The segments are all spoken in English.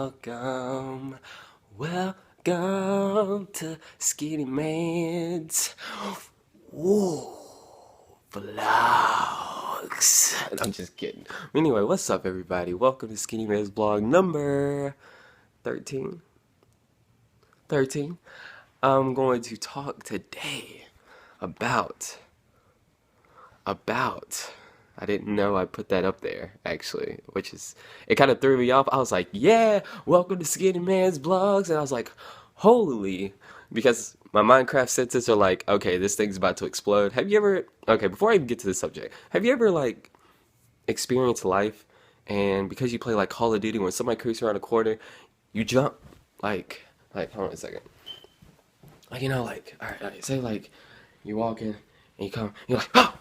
Welcome, welcome to Sk1nyMan's vlogs. I'm just kidding. Anyway, what's up, everybody? Welcome to Sk1nyMan's vlog number 13. I'm going to talk today about I didn't know I put that up there, actually, which is, it kind of threw me off. I was like, yeah, welcome to Sk1nyMan's vlogs. And I was like, holy, because my Minecraft senses are like, okay, this thing's about to explode. Have you ever, okay, before I even get to the subject, have you ever, like, experienced life, and because you play, like, Call of Duty, when somebody creeps around a corner, you jump, hold on a second. Like, like, all right, say, like, you're walking, and you come, you're like, oh!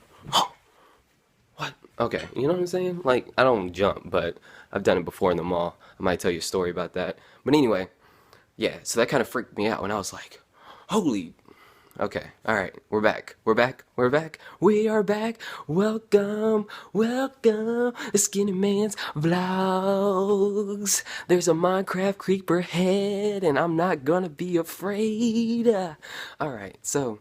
What? Okay, you know what I'm saying? Like, I don't jump, but I've done it before in the mall. I might tell you a story about that. But anyway, yeah, so that kind of freaked me out when I was like, holy. Okay, alright, we're back. We are back. Welcome to Sk1nyMan's vlogs. There's a Minecraft creeper head, and I'm not gonna be afraid. Alright, so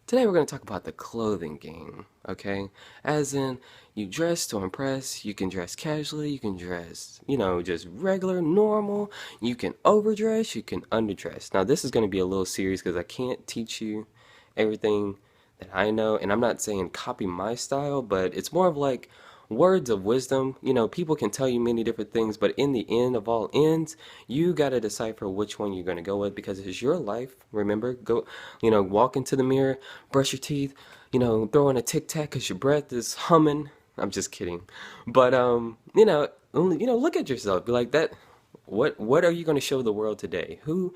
today we're going to talk about the clothing game, okay? As in, you dress to impress, you can dress casually, you can dress, just regular, normal, you can overdress, you can underdress. Now this is going to be a little serious because I can't teach you everything that I know, and I'm not saying copy my style, but it's more of like words of wisdom. People can tell you many different things, but in the end of all ends, you got to decipher which one you're going to go with, because it's your life. Remember, go, walk into the mirror, brush your teeth, throw in a Tic Tac because your breath is humming. I'm just kidding. But, look at yourself. Be like that. What are you going to show the world today? Who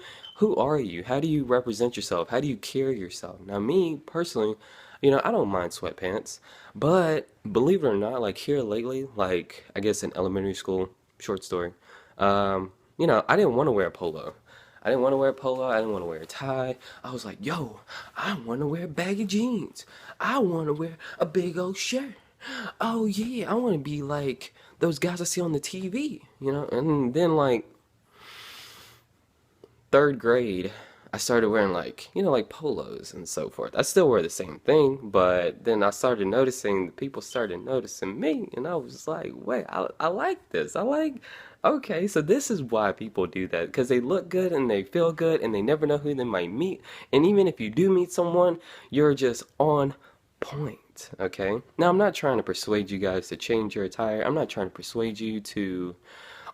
are you? How do you represent yourself? How do you carry yourself? Now, me personally, I don't mind sweatpants, but believe it or not, like here lately, like I guess in elementary school, short story, I didn't want to wear a polo. I didn't want to wear a polo. I didn't want to wear a tie. I was like, yo, I want to wear baggy jeans. I want to wear a big old shirt. Oh yeah, I want to be like those guys I see on the TV, And then like third grade, I started wearing like, like polos and so forth. I still wear the same thing, but then I started noticing, people started noticing me, and I was like, wait, I like this. Okay, so this is why people do that, because they look good and they feel good and they never know who they might meet. And even if you do meet someone, you're just on point, okay? Now, I'm not trying to persuade you guys to change your attire. I'm not trying to persuade you to,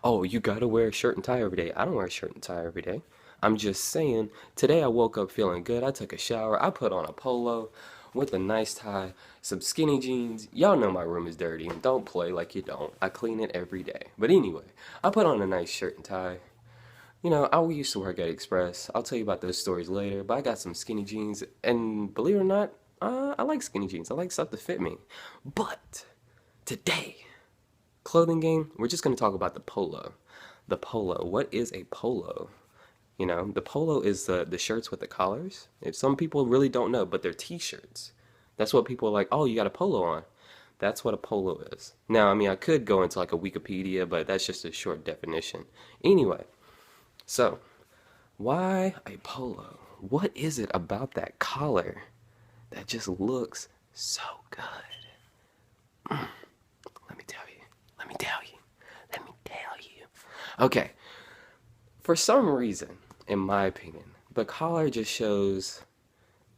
oh, you gotta wear a shirt and tie every day. I don't wear a shirt and tie every day. I'm just saying, today I woke up feeling good. I took a shower. I put on a polo with a nice tie, some skinny jeans. Y'all know my room is dirty, and don't play like you don't. I clean it every day. But anyway, I put on a nice shirt and tie. I used to work at Express. I'll tell you about those stories later, but I got some skinny jeans, and believe it or not, I like skinny jeans. I like stuff to fit me. But today, clothing game, we're just going to talk about the polo. The polo. What is a polo? The polo is the shirts with the collars. If some people really don't know, but they're t-shirts. That's what people are like, oh, you got a polo on. That's what a polo is. Now, I mean, I could go into like a Wikipedia, but that's just a short definition. Anyway, so why a polo? What is it about that collar that just looks so good? Let me tell you. Okay, for some reason, in my opinion, the collar just shows.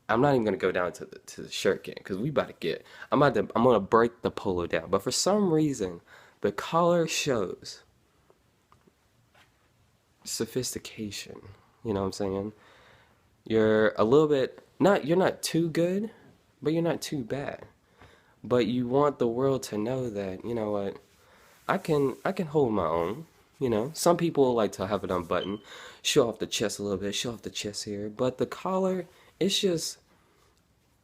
I'm not even gonna go down to the shirt game because we about to get. I'm gonna break the polo down. But for some reason, the collar shows sophistication. You know what I'm saying? You're a little bit not. You're not too good, but you're not too bad. But you want the world to know that, you know what, I can hold my own. Some people like to have it unbuttoned, show off the chest a little bit, show off the chest here. But the collar, it's just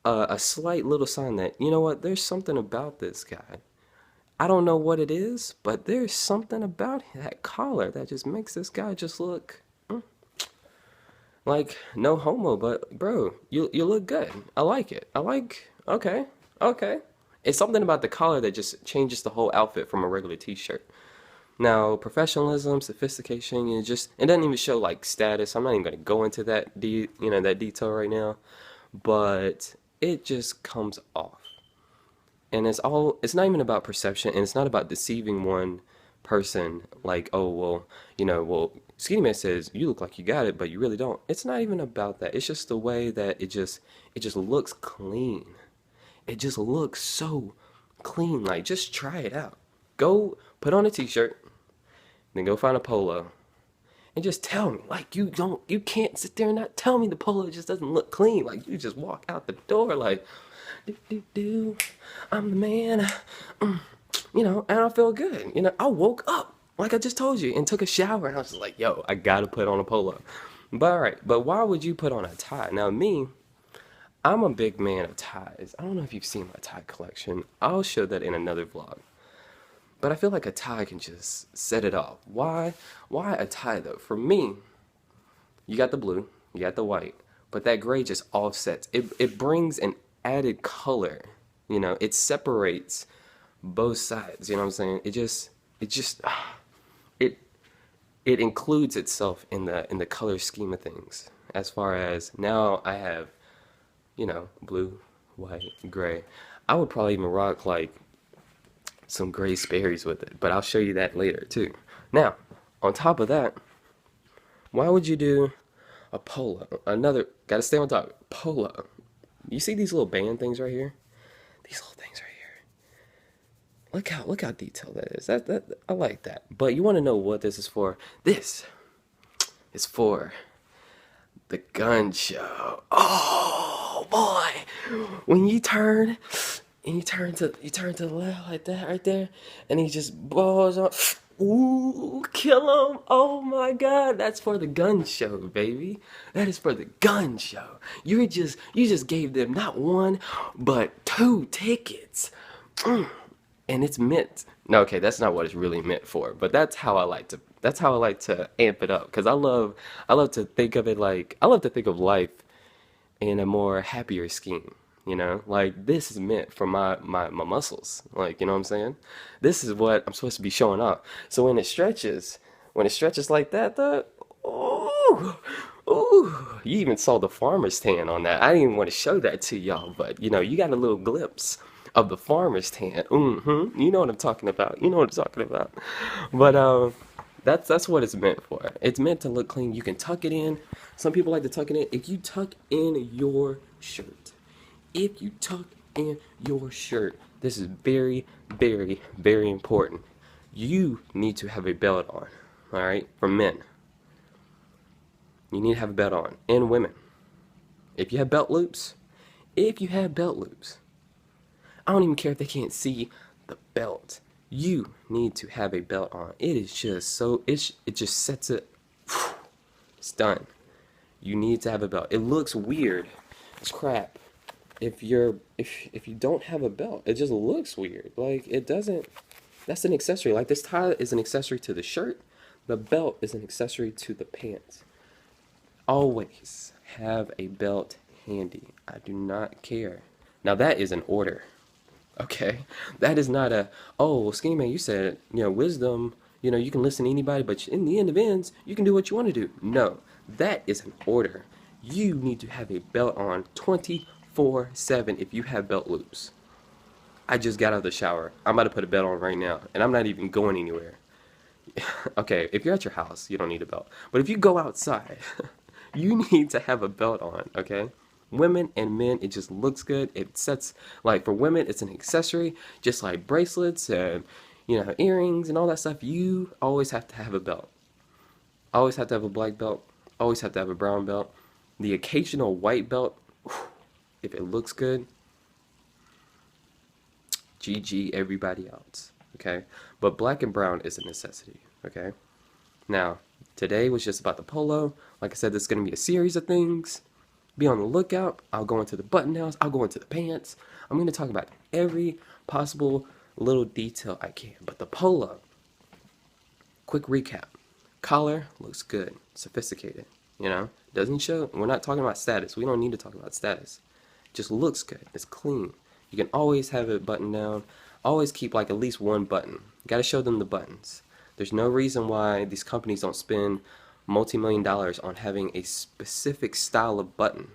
a slight little sign that, you know what, there's something about this guy. I don't know what it is, but there's something about that collar that just makes this guy just look like, no homo, but bro, you look good. I like it. Okay. It's something about the collar that just changes the whole outfit from a regular t-shirt. Now, professionalism, sophistication, just it doesn't even show like status. I'm not even gonna go into that detail right now, but it just comes off. And it's not even about perception, and it's not about deceiving one person like, oh, well, Skinny Man says you look like you got it, but you really don't. It's not even about that. It's just the way that it just looks clean. It just looks so clean. Like, just try it out. Go put on a t-shirt, then go find a polo, and just tell me. Like, you can't sit there and not tell me the polo just doesn't look clean. Like, you just walk out the door like, do, I'm the man. And I feel good. I woke up like I just told you and took a shower, and I was just like, yo, I gotta put on a polo. But all right, but why would you put on a tie? Now me, I'm a big man of ties. I don't know if you've seen my tie collection. I'll show that in another vlog. But I feel like a tie can just set it off. Why? Why a tie though? For me, you got the blue, you got the white, but that gray just offsets. It brings an added color. It separates both sides. You know what I'm saying? It it includes itself in the color scheme of things. As far as now, I have blue, white, gray. I would probably even rock like some gray Sperry's with it, but I'll show you that later too. Now, on top of that, why would you do a polo? Gotta stay on top. Polo. You see these little band things right here? These little things right here. Look how detailed that is. That I like that. But you want to know what this is for? This is for the gun show. Oh boy! When you turn and you turn to the left like that right there, and he just balls on. Ooh, kill him! Oh my God, that's for the gun show, baby. That is for the gun show. You just gave them not one, but 2 tickets. And it's meant. No, okay, that's not what it's really meant for. But that's how I like to amp it up, because I love to think of it like I love to think of life in a more happier scheme. Like, this is meant for my muscles. Like, you know what I'm saying? This is what I'm supposed to be showing off. So when it stretches like that, ooh, you even saw the farmer's tan on that. I didn't even want to show that to y'all, but you got a little glimpse of the farmer's tan. You know what I'm talking about. But that's what it's meant for. It's meant to look clean. You can tuck it in. Some people like to tuck it in. If you tuck in your shirt, this is very, very, very important. You need to have a belt on. All right, for men, you need to have a belt on, and women. If you have belt loops, I don't even care if they can't see the belt. You need to have a belt on. It is just so, it just sets it, it's done. You need to have a belt. It looks weird as crap if you don't have a belt. It just looks weird. Like, it doesn't, that's an accessory. Like, this tie is an accessory to the shirt. The belt is an accessory to the pants. Always have a belt handy. I do not care. Now, that is an order. Okay, that is not oh, well, Skinny Man, you said, wisdom, you can listen to anybody, but in the end of ends, you can do what you want to do. No, that is an order. You need to have a belt on 24/7 if you have belt loops. I just got out of the shower. I'm about to put a belt on right now, and I'm not even going anywhere. Okay, if you're at your house, you don't need a belt. But if you go outside, you need to have a belt on, okay? Women and men, it just looks good. It sets, like, for women, it's an accessory, just like bracelets and, earrings and all that stuff. You always have to have a belt. Always have to have a black belt. Always have to have a brown belt. The occasional white belt, if it looks good, GG everybody else, okay? But black and brown is a necessity, okay? Now, today was just about the polo. Like I said, this is going to be a series of things. Be on the lookout. I'll go into the button downs. I'll go into the pants. I'm going to talk about every possible little detail I can. But the polo, quick recap. Collar looks good, sophisticated, doesn't show. We're not talking about status. We don't need to talk about status. It just looks good. It's clean. You can always have it buttoned down. Always keep like at least one button. You got to show them the buttons. There's no reason why these companies don't spend multi-million dollars on having a specific style of button.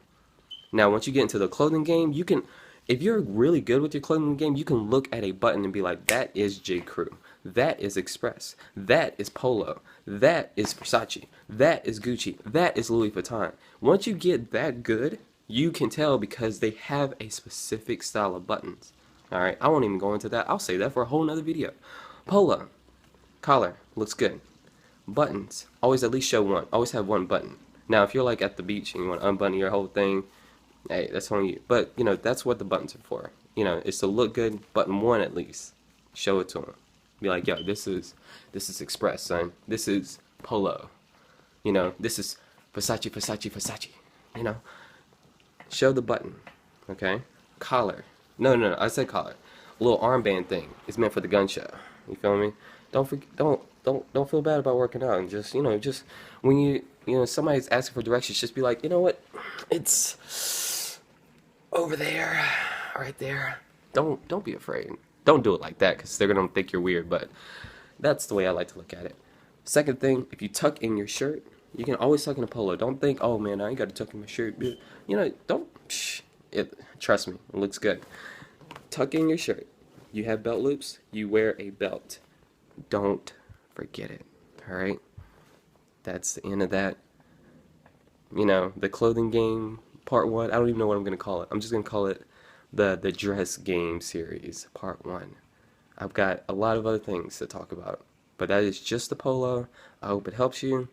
Now, once you get into the clothing game, you can, if you're really good with your clothing game, you can look at a button and be like, that is J. Crew, that is Express, that is Polo, that is Versace, that is Gucci, that is Louis Vuitton. Once you get that good, you can tell because they have a specific style of buttons. All right, I won't even go into that. I'll say that for a whole nother video. Polo, collar, looks good. Buttons, always at least show one. Always have one button. Now, if you're like at the beach and you want to unbutton your whole thing, hey, that's on you. But, you know, that's what the buttons are for. You know, it's to look good, button one at least. Show it to them. Be like, yo, this is Express, son. This is Polo. You know, this is Versace, Versace, Versace. You know, show the button, okay? Collar. No, I said collar. A little armband thing. It's meant for the gun show. You feel me? Don't feel bad about working out, and just, you know, just when you know somebody's asking for directions, just be like, you know what, it's over there, right there. Don't be afraid. Don't do it like that, because they're gonna think you're weird. But that's the way I like to look at it. Second thing, if you tuck in your shirt, you can always tuck in a polo. Don't think, oh man, I ain't got to tuck in my shirt. You know, don't. Trust me, it looks good. Tuck in your shirt. You have belt loops. You wear a belt. Don't forget it. All right. That's the end of that. You know, the clothing game part 1. I don't even know what I'm gonna call it. I'm just gonna call it the dress game series part 1. I've got a lot of other things to talk about, but that is just the polo. I hope it helps you.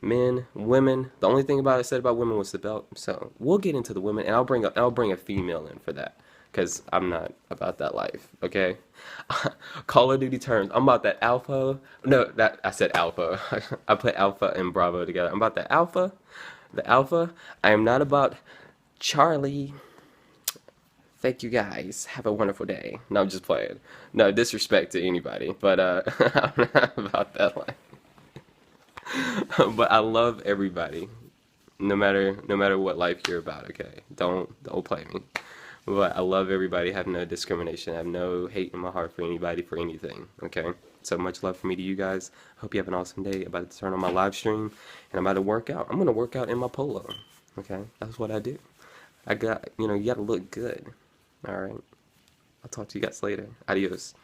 Men, women. The only thing about I said about women was the belt. So we'll get into the women, and I'll bring a female in for that, because I'm not about that life. Okay. Call of Duty terms. I'm about that alpha. No, that I said alpha. I put alpha and Bravo together. I'm about the alpha. The alpha. I am not about Charlie. Thank you guys. Have a wonderful day. No, I'm just playing. No disrespect to anybody, but I'm not about that life. But I love everybody, no matter what life you're about. Okay, don't play me. But I love everybody. I have no discrimination. I have no hate in my heart for anybody for anything. Okay, so much love from me to you guys. Hope you have an awesome day. I'm about to turn on my live stream, and I'm about to work out. I'm gonna work out in my polo. Okay, that's what I do. You gotta look good. All right. I'll talk to you guys later. Adios.